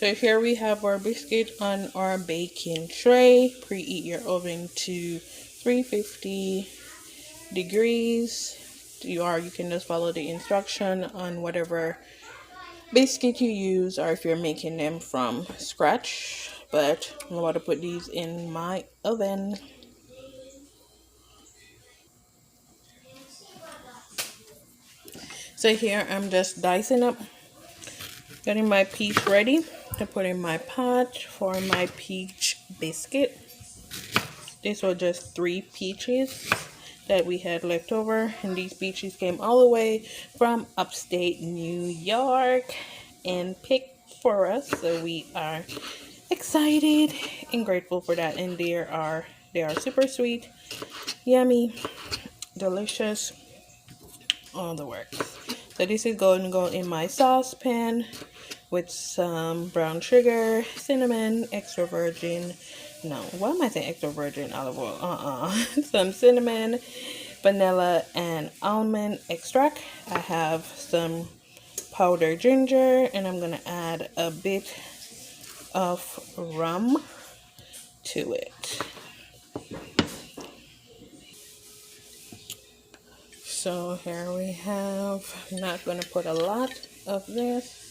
So here we have our biscuit on our baking tray. Preheat your oven to 350 degrees. You can just follow the instruction on whatever biscuit you use, or if you're making them from scratch. But I'm about to put these in my oven. So here I'm just dicing up, getting my peach ready to put in my pot for my peach biscuit. These were just 3 peaches that we had left over, and these peaches came all the way from upstate New York and picked for us. So we are excited and grateful for that, and they are super sweet, yummy, delicious, all the works. So this is going to go in my saucepan with some brown sugar, cinnamon, extra virgin, no, why am I saying extra virgin olive oil? Some cinnamon, vanilla, and almond extract. I have some powdered ginger, and I'm gonna add a bit of rum to it. So here we have, I'm not gonna put a lot of this,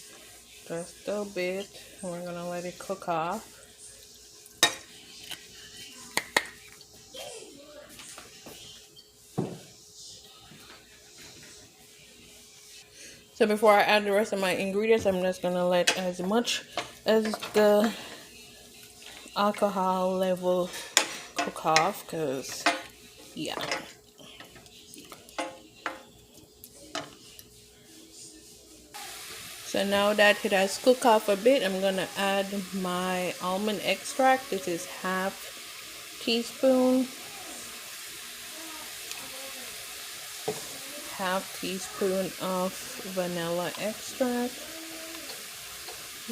just a bit. We're gonna let it cook off. So before I add the rest of my ingredients, I'm just gonna let as much as the alcohol level cook off, because yeah. So now that it has cooked off a bit, I'm gonna add my almond extract. This is half teaspoon of vanilla extract,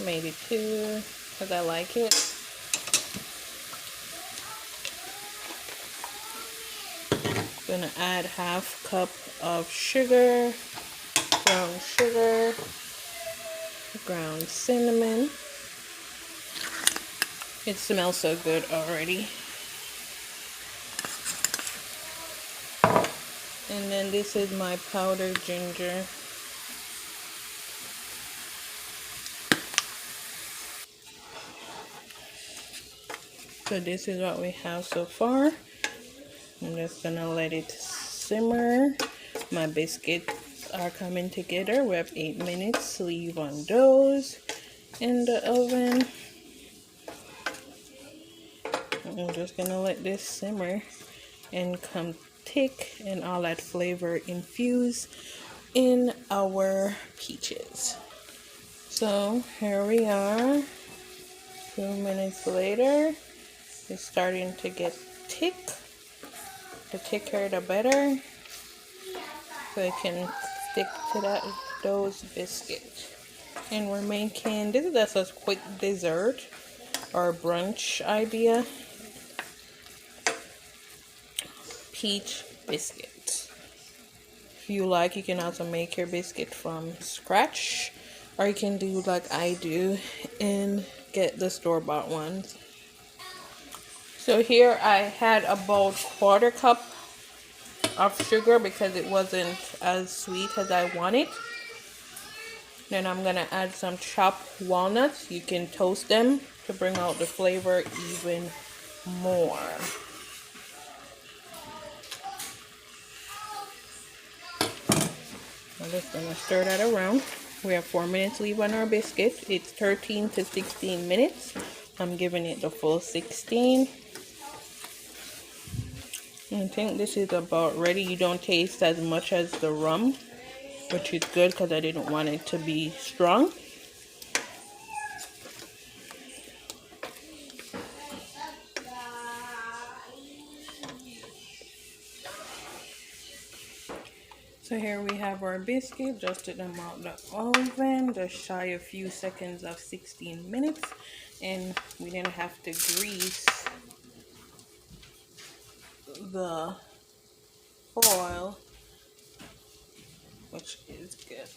maybe 2 because I like it. Gonna add half cup of sugar, brown sugar, ground cinnamon. It smells so good already. And then this is my powdered ginger. So this is what we have so far. I'm just gonna let it simmer. My biscuits are coming together. We have 8 minutes. Leave on those in the oven. I'm just gonna let this simmer and come thick, and all that flavor infuse in our peaches. So here we are, 2 minutes later. It's starting to get thick. The thicker the better, so it can stick to those biscuits. And we're making, this is just a quick dessert or brunch idea. Peach biscuits. If you like, you can also make your biscuit from scratch, or you can do like I do and get the store-bought ones. So here I had about 1/4 cup of sugar because it wasn't as sweet as I wanted. Then I'm gonna add some chopped walnuts. You can toast them to bring out the flavor even more. I'm just gonna stir that around. We have 4 minutes leave on our biscuit. It's 13 to 16 minutes. I'm giving it the full 16. I think this is about ready. You don't taste as much as the rum, which is good because I didn't want it to be strong. So here we have our biscuit. Just took them out the oven, just shy a few seconds of 16 minutes, and we didn't have to grease the foil, which is good.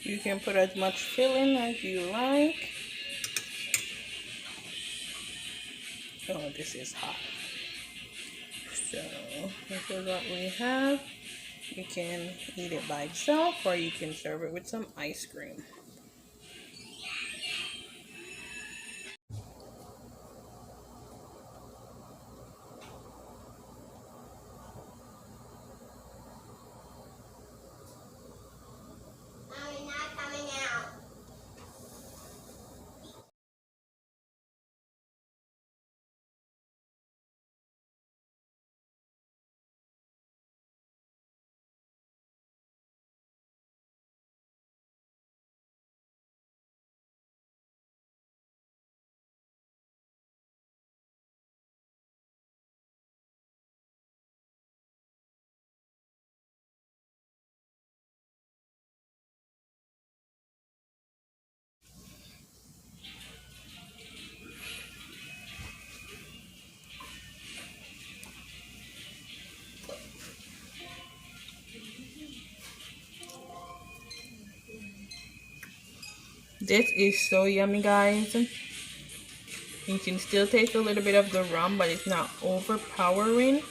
You can put as much filling as you like. Oh, this is hot. So this is what we have. You can eat it by itself, or you can serve it with some ice cream. This is so yummy, guys. You can still taste a little bit of the rum, but it's not overpowering.